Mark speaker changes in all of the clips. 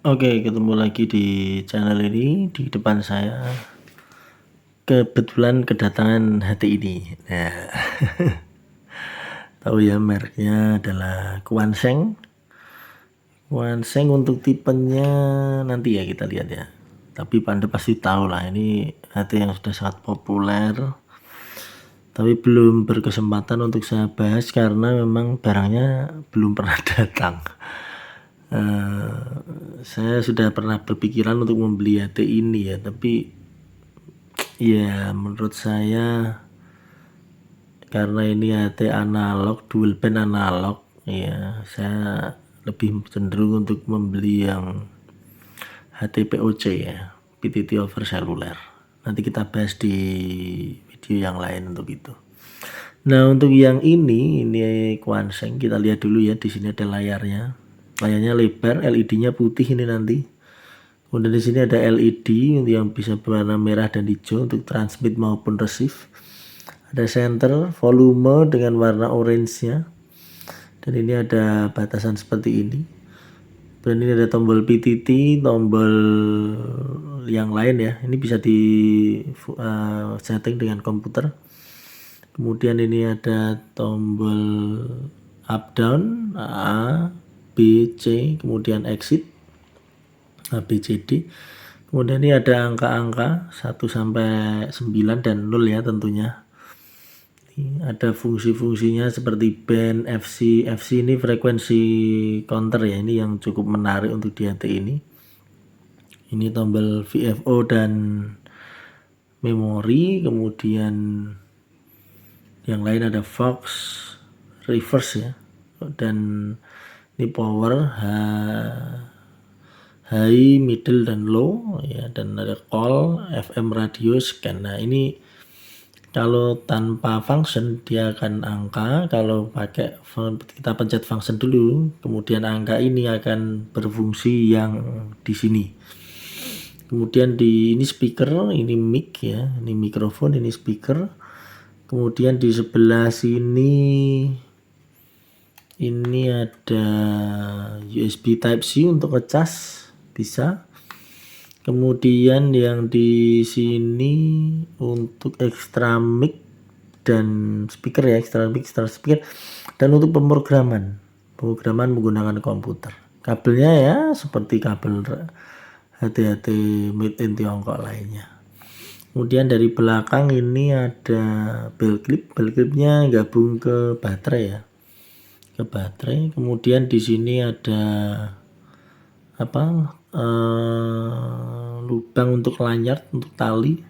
Speaker 1: Oke, ketemu lagi di channel ini. Di depan saya kebetulan kedatangan HT ini. Nah, tahu ya mereknya adalah Quanseng. Quanseng untuk tipenya nanti ya kita lihat ya. Tapi Anda pasti tahu lah ini HT yang sudah sangat populer. Tapi belum berkesempatan untuk saya bahas karena memang barangnya belum pernah datang. Saya sudah pernah berpikiran untuk membeli HT ini ya, tapi ya menurut saya karena ini HT analog, dual band analog, ya saya lebih cenderung untuk membeli yang HT POC ya, PTT over cellular. Nanti kita bahas di video yang lain untuk itu. Nah, untuk yang ini Quanseng, kita lihat dulu ya. Di sini ada layarnya. Layarnya lebar, LED-nya putih ini nanti. Kemudian di sini ada LED yang bisa berwarna merah dan hijau untuk transmit maupun receive. Ada center, volume dengan warna orange-nya. Dan ini ada batasan seperti ini. Dan ini ada tombol PTT, tombol yang lain ya. Ini bisa di setting dengan komputer. Kemudian ini ada tombol up down, A, B, C, kemudian exit, A, B, C, D. Kemudian ini ada angka-angka 1 sampai 9 dan 0 ya tentunya. Ini ada fungsi-fungsinya seperti band, FC. FC ini frekuensi counter ya, ini yang cukup menarik untuk di HT ini. Ini tombol VFO dan memori, kemudian yang lain ada Fox, reverse ya, dan ini power, high, middle dan low ya, dan ada call, FM radio, scan. Nah ini kalau tanpa function dia akan angka, kalau pakai kita pencet function dulu, kemudian angka ini akan berfungsi yang di sini. Kemudian ini speaker, ini mic ya, ini mikrofon, ini speaker. Kemudian di sebelah sini ini ada USB Type C untuk ngecas bisa. Kemudian yang di sini untuk extra mic dan speaker ya, extra mic, extra speaker, dan untuk pemrograman menggunakan komputer. Kabelnya ya seperti kabel HT-HT made in Tiongkok lainnya. Kemudian dari belakang ini ada bell clipnya gabung ke baterai ya, ke baterai. Kemudian di sini ada lubang untuk lanyard, untuk tali.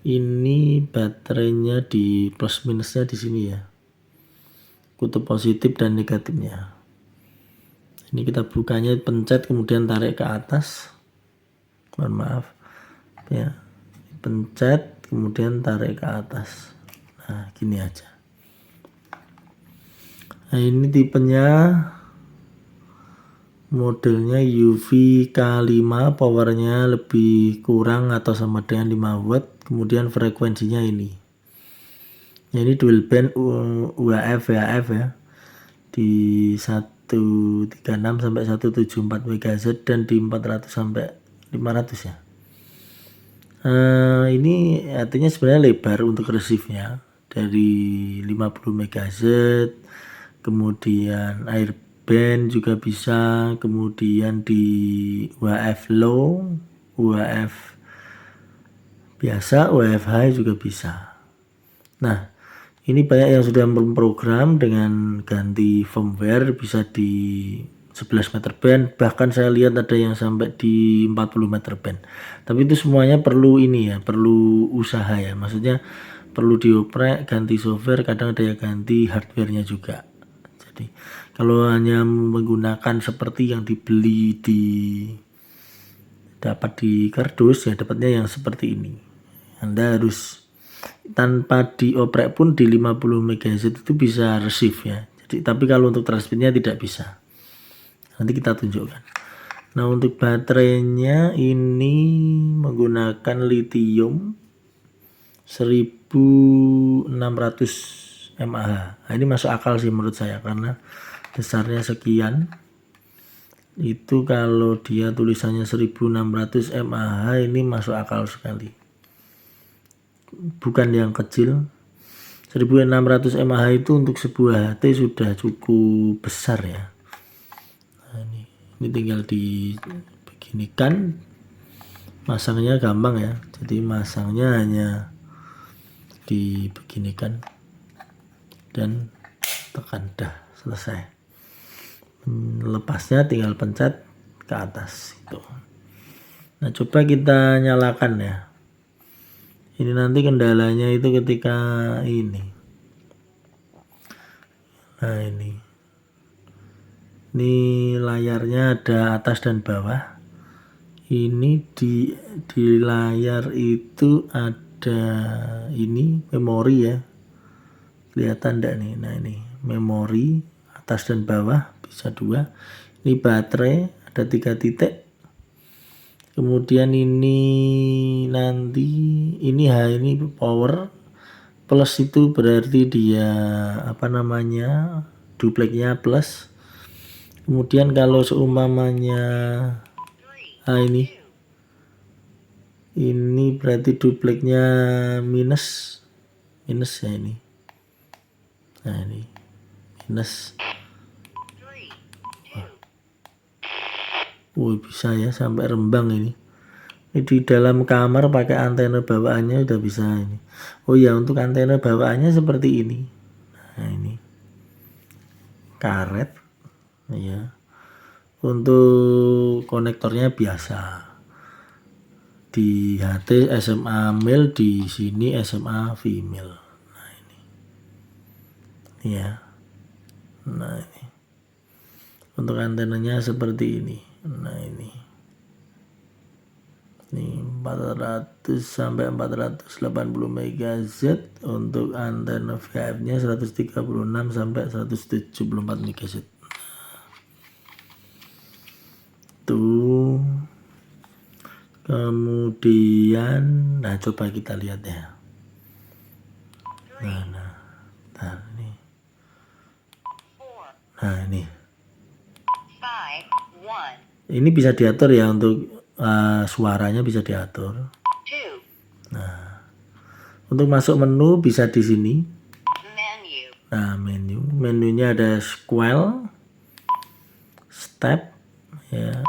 Speaker 1: Ini baterainya di plus minusnya di sini ya, kutub positif dan negatifnya. Ini kita bukanya pencet kemudian tarik ke atas. Mohon maaf ya. Pencet kemudian tarik ke atas. Nah gini aja. Nah ini tipenya modelnya UV-K5, powernya lebih kurang atau sama dengan 5 watt. Kemudian frekuensinya ini ya, ini dual band UHF VHF ya, di 136 sampai 174 MHz dan di 400 sampai 500 ya. Ini artinya sebenarnya lebar untuk receive-nya dari 50 MHz, kemudian airband juga bisa, kemudian di UHF low, UHF biasa, UHF high juga bisa. Nah ini banyak yang sudah memprogram dengan ganti firmware, bisa di 11 meter band, bahkan saya lihat ada yang sampai di 40 meter band. Tapi itu semuanya perlu ini ya, perlu usaha ya, maksudnya perlu dioprek, ganti software, kadang ada yang ganti hardwarenya juga. Jadi kalau hanya menggunakan seperti yang dibeli dapat di kardus ya, dapatnya yang seperti ini. Anda harus tanpa dioprek pun di 50 MHz itu bisa receive ya. Jadi tapi kalau untuk transmitnya tidak bisa. Nanti kita tunjukkan. Nah untuk baterainya ini menggunakan lithium 1600 mAh. Nah, ini masuk akal sih menurut saya karena besarnya sekian. Itu kalau dia tulisannya 1600 mAh ini masuk akal sekali, bukan yang kecil. 1600 mAh itu untuk sebuah HT sudah cukup besar ya. Nah, ini tinggal dibeginikan, masangnya gampang ya, jadi masangnya hanya dibeginikan dan tekan, dah selesai. Lepasnya tinggal pencet ke atas itu. Nah, coba kita nyalakan ya. Ini nanti kendalanya itu ketika ini. Nah, ini layarnya ada atas dan bawah. Ini di layar itu ada ini memori ya. Kelihatan enggak nih? Nah, ini memori atas dan bawah bisa 2. Ini baterai ada 3 titik. Kemudian ini nanti ini power plus, itu berarti dia apa namanya, dupleknya plus. Kemudian kalau seumpamanya ini berarti dupleknya minus ya ini. Nah, ini minus. Bisa ya sampai rembang ini. Ini di dalam kamar pakai antena bawaannya udah bisa ini. Oh ya, untuk antena bawaannya seperti ini. Nah, ini karet ya. Untuk konektornya biasa. Di HT SMA male, di sini SMA female. Nah, ini. Ya. Nah, ini. Untuk antenanya seperti ini. Nah, ini 400 sampai 480 MHz. Untuk antena VHF nya 136 sampai 174 MHz. Tuh. Kemudian nah coba kita lihat ya. Nah ini. Nah, ini bisa diatur ya, untuk suaranya bisa diatur. Nah, untuk masuk menu bisa di sini. Nah, menunya ada scroll, step ya,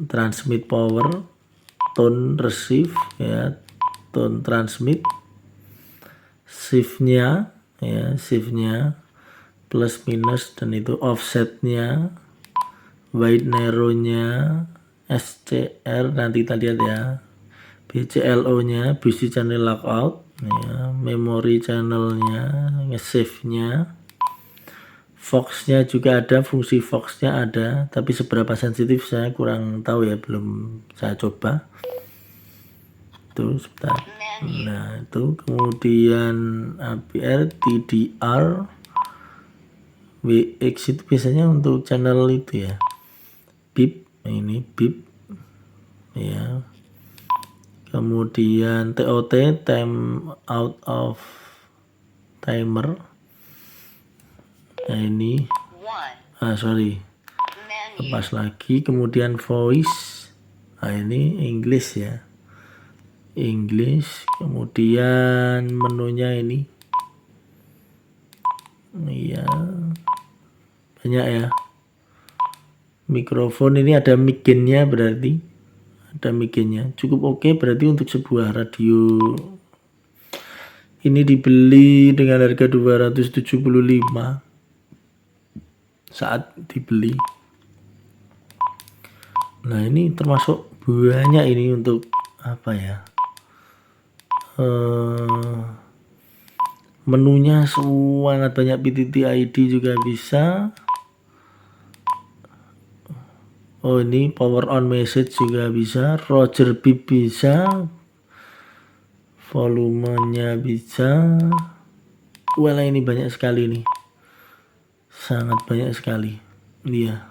Speaker 1: transmit power, tone receive ya, tone transmit, shiftnya ya, shiftnya plus minus, dan itu offsetnya, wide narrow-nya, SCR nanti kita lihat ya, BCLO-nya, busy channel lockout ya, memory channelnya, nge-save-nya, Fox-nya juga ada, fungsi Fox-nya ada, tapi seberapa sensitif saya kurang tahu ya, belum saya coba. Tuh, sebentar. Nah, itu kemudian APR, TDR, WX itu biasanya untuk channel itu ya. Beep, ini beep ya. Kemudian TOT, time out of timer. Nah, ini lepas lagi. Kemudian voice, nah ini English ya, English. Kemudian menunya ini iya banyak ya. Mikrofon ini ada mic gain-nya, berarti ada mic gain-nya cukup oke. Berarti untuk sebuah radio ini dibeli dengan harga 275 saat dibeli. Nah, ini termasuk banyak ini untuk apa ya, menunya sangat banyak. PTT ID juga bisa. Oh, ini power on message juga bisa, Roger Beep bisa, volumenya bisa. Wala, ini banyak sekali nih, sangat banyak sekali. Iya,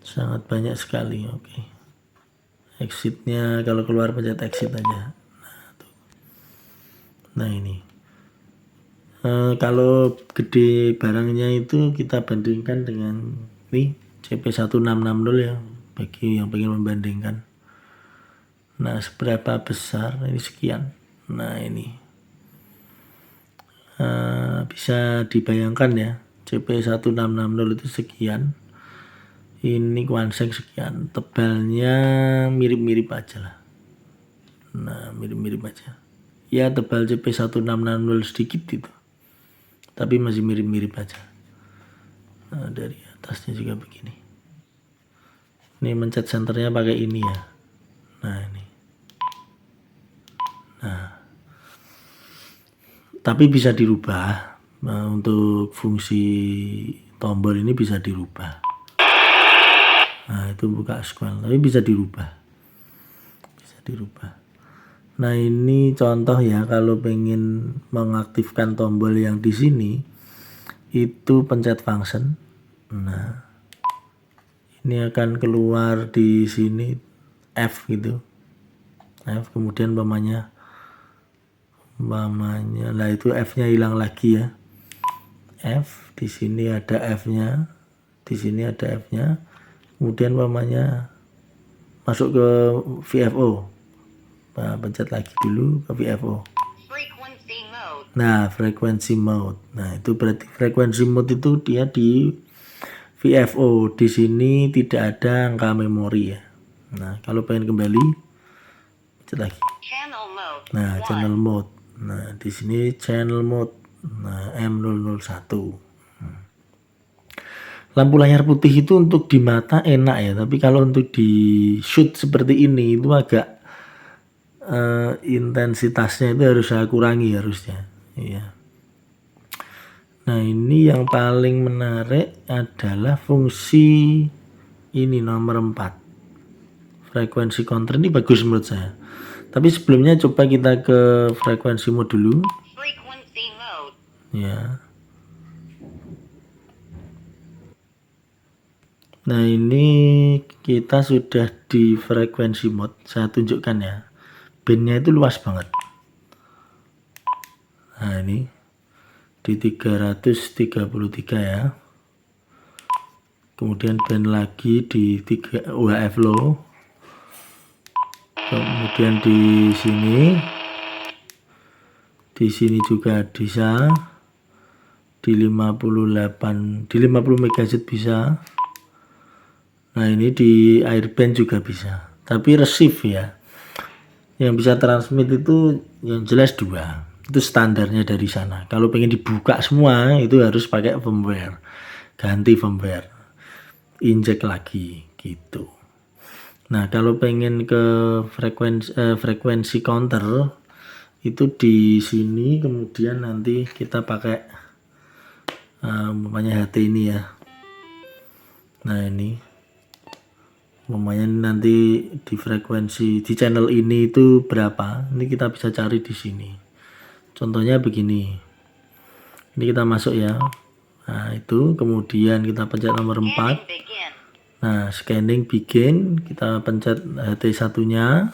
Speaker 1: sangat banyak sekali. Oke. Exitnya kalau keluar pencet exit aja. Nah, tuh. Nah, ini kalau gede barangnya itu kita bandingkan dengan nih CP1660 ya, bagi yang pengen membandingkan. Nah, seberapa besar? Ini sekian. Nah, ini bisa dibayangkan ya, CP1660 itu sekian, ini Quanseng sekian, tebalnya mirip-mirip aja lah. Nah, mirip-mirip aja ya, tebal CP1660 sedikit itu, tapi masih mirip-mirip aja. Nah, dari atasnya juga begini. Ini mencet senternya pakai ini ya. Nah, ini. Nah, tapi bisa dirubah. Nah, untuk fungsi tombol ini bisa dirubah. Nah, itu buka scroll, tapi bisa dirubah. Bisa dirubah. Nah, ini contoh ya, kalau pengen mengaktifkan tombol yang di sini, itu pencet function. Nah, ini akan keluar di sini F gitu. F, kemudian umpamanya lah itu F-nya hilang lagi ya. F, di sini ada F-nya, di sini ada F-nya. Kemudian umpamanya masuk ke VFO. Nah, pencet lagi dulu ke VFO. Nah, frequency mode. Nah, itu berarti frequency mode itu dia di VFO. Di sini tidak ada angka memori ya. Nah, kalau pengen kembali, pencet lagi. Nah, channel mode. Nah, di sini channel mode. Nah, M001. Lampu layar putih itu untuk di mata enak ya, tapi kalau untuk di shoot seperti ini itu agak intensitasnya itu harus saya kurangi harusnya. Iya. Nah, ini yang paling menarik adalah fungsi ini nomor 4. Frekuensi counter ini bagus menurut saya. Tapi sebelumnya coba kita ke frekuensi mode dulu. Ya. Nah, ini kita sudah di frekuensi mode. Saya tunjukkan ya. Bandnya itu luas banget. Nah, ini di 333 ya. Kemudian band lagi di 3 UHF low. Kemudian di sini juga bisa di 58, di 50 MHz bisa. Nah, ini di airband juga bisa, tapi receive ya, yang bisa transmit itu yang jelas 2, itu standarnya dari sana. Kalau pengen dibuka semua itu harus pakai firmware, ganti firmware, injek lagi gitu. Nah, kalau pengen ke frekuensi counter itu di sini, kemudian nanti kita pakai umpamanya HT ini ya. Nah, ini umpamanya nanti di frekuensi di channel ini itu berapa? Ini kita bisa cari di sini. Contohnya begini. Ini kita masuk ya. Nah, itu kemudian kita pencet nomor 4. Nah, scanning begin, kita pencet HT1-nya.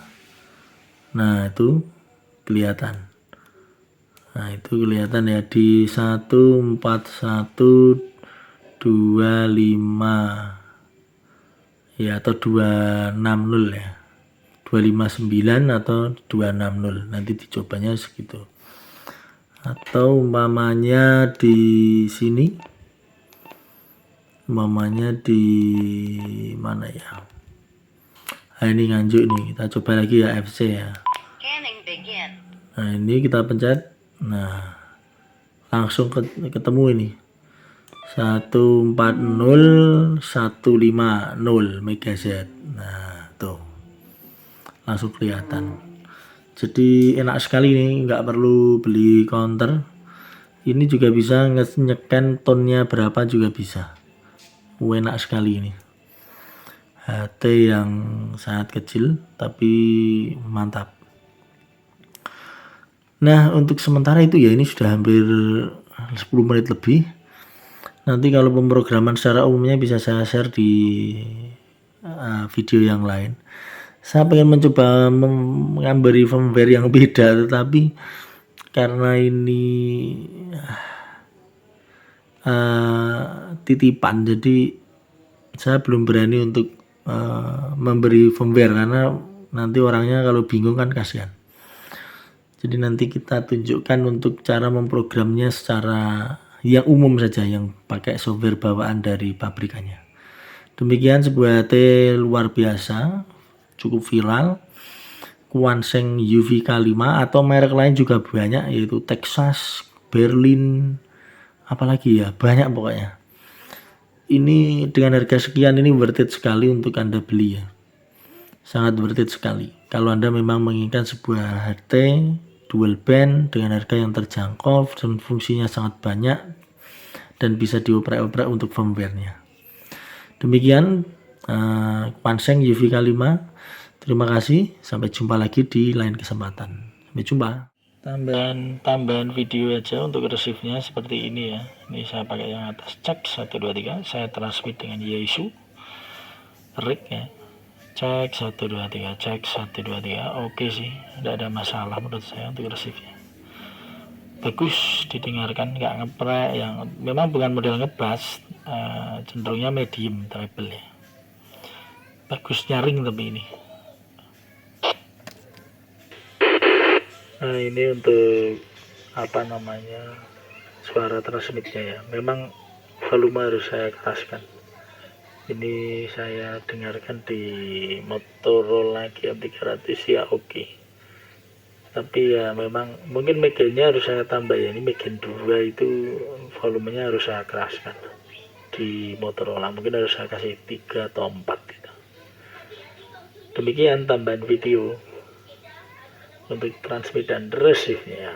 Speaker 1: Nah, itu kelihatan. Nah, itu kelihatan ya di 14125 ya, atau 260 ya. 259 atau 260. Nanti dicobanya segitu. Atau umpamanya di sini. Umpamanya di mana ya? Nah, ini nganjuk nih, kita coba lagi ya FC ya. Nah, ini kita pencet. Nah, langsung ketemu ini 140150 MHz. Nah, tuh langsung kelihatan. Jadi enak sekali nih, nggak perlu beli counter. Ini juga bisa nge-scan tone-nya berapa juga bisa. Enak sekali ini. HT yang sangat kecil tapi mantap. Nah, untuk sementara itu ya, ini sudah hampir 10 menit lebih. Nanti kalau pemrograman secara umumnya bisa saya share di video yang lain. Saya pengen mencoba mengambari firmware yang beda, tetapi karena ini titipan, jadi saya belum berani untuk memberi firmware karena nanti orangnya kalau bingung kan kasihan. Jadi nanti kita tunjukkan untuk cara memprogramnya secara yang umum saja, yang pakai software bawaan dari pabrikannya. Demikian sebuah HT luar biasa, cukup viral, Quanseng UV-K5 atau merek lain juga banyak, yaitu Texas, Berlin, apalagi ya, banyak pokoknya. Ini dengan harga sekian ini worth it sekali untuk Anda beli ya. Sangat worth it sekali. Kalau Anda memang menginginkan sebuah HT dual band dengan harga yang terjangkau dan fungsinya sangat banyak dan bisa dioprek-oprek untuk firmware-nya. Demikian Quanseng UV-K5. Terima kasih. Sampai jumpa lagi di lain kesempatan. Sampai jumpa. Tambahan video aja untuk receive-nya seperti ini ya. Ini saya pakai yang atas cek 123, saya transmit dengan Yesu rig ya. Cek 123, cek 123. Oke sih, tidak ada masalah menurut saya untuk receive-nya. Bagus didengarkan, nggak ngeprek, yang memang bukan model ngebass, cenderungnya medium treble ya. Bagus nyaring tapi ini. Nah ini untuk apa namanya, suara transmitnya ya, memang volume harus saya keraskan. Ini saya dengarkan di Motorola GM300 ya oke. Tapi ya memang mungkin megainnya harus saya tambah ya, ini megain 2 itu volumenya harus saya keraskan. Di Motorola mungkin harus saya kasih 3 atau 4 gitu. Demikian tambahan video untuk transmit dan receive-nya.